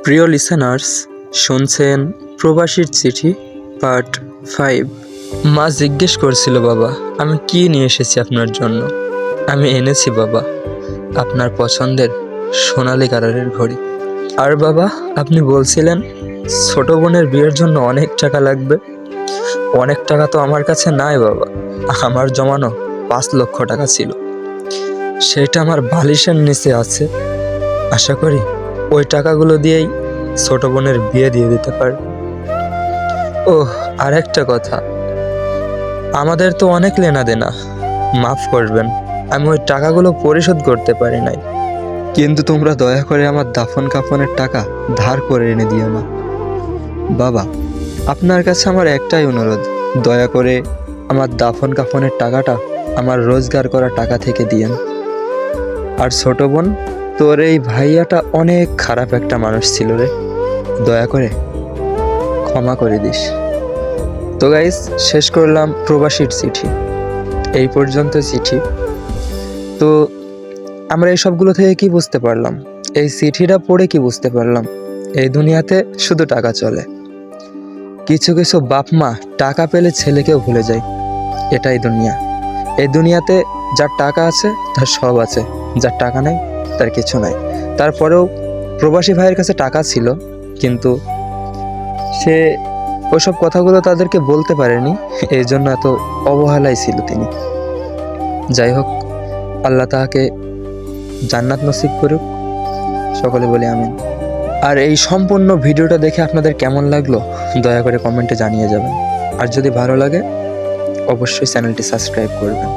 প্রিয় লিসেনার্স, শুনছেন প্রবাসীর চিঠি পার্ট 5। মা জিজ্ঞেস করছিল, বাবা আমি কি নিয়ে এসেছি আপনার জন্য। আমি এনেছি বাবা আপনার পছন্দের সোনালি কালারের ঘড়ি। আর বাবা আপনি বলছিলেন ছোট বোনের বিয়ের জন্য অনেক টাকা লাগবে। অনেক টাকা তো আমার কাছে নাই বাবা, আমার জমানো 5 লক্ষ টাকা ছিল, সেটা আমার বালিশের নিচে আছে। আশা করি ওই টাকাগুলো দিয়েই ছোট বোনের বিয়ে দিয়ে দিতে পারবে। ওহ, আর একটা কথা, আমাদের তো অনেক লেনা দেনা, মাফ করবেন আমি ওই টাকাগুলো পরিশোধ করতে পারি নাই, কিন্তু তোমরা দয়া করে আমার দাফন কাফনের টাকা ধার করে এনে দিও না। বাবা আপনার কাছে আমার একটাই অনুরোধ, দয়া করে আমার দাফন কাফনের টাকাটা আমার রোজগার করা টাকা থেকে দিয়েন। আর ছোট বোন, তোর এই ভাইয়াটা অনেক খারাপ একটা মানুষ ছিল রে, দয়া করে ক্ষমা করে দিস। তো গাইস, শেষ করলাম প্রবাসীর চিঠি, এই পর্যন্ত চিঠি। তো আমরা এই সবগুলো থেকে কি বুঝতে পারলাম, এই চিঠিটা পড়ে কি বুঝতে পারলাম, এই দুনিয়াতে শুধু টাকা চলে। কিছু কিছু বাপ মা টাকা পেলে ছেলেকেও ভুলে যায়, এটাই দুনিয়া। এই দুনিয়াতে যার টাকা আছে তার সব আছে, যার টাকা নাই তার কিছু নাই। তারপরেও প্রবাসী ভাইয়ের কাছে টাকা ছিল, কিন্তু সে ওইসব কথাগুলো তাদেরকে বলতে পারেনি, এই জন্য এত অবহেলায় ছিল তিনি। যাই হোক, আল্লাহ তাহাকে জান্নাত নসিব করুক, সকলে বলি আমিন। আর এই সম্পূর্ণ ভিডিওটা দেখে আপনাদের কেমন লাগলো দয়া করে কমেন্টে জানিয়ে যাবেন। আর যদি ভালো লাগে অবশ্যই চ্যানেলটি সাবস্ক্রাইব করবেন,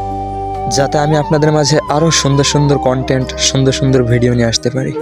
যাতে আমি আপনাদের মাঝে আরও সুন্দর সুন্দর কন্টেন্ট, সুন্দর সুন্দর ভিডিও নিয়ে আসতে পারি।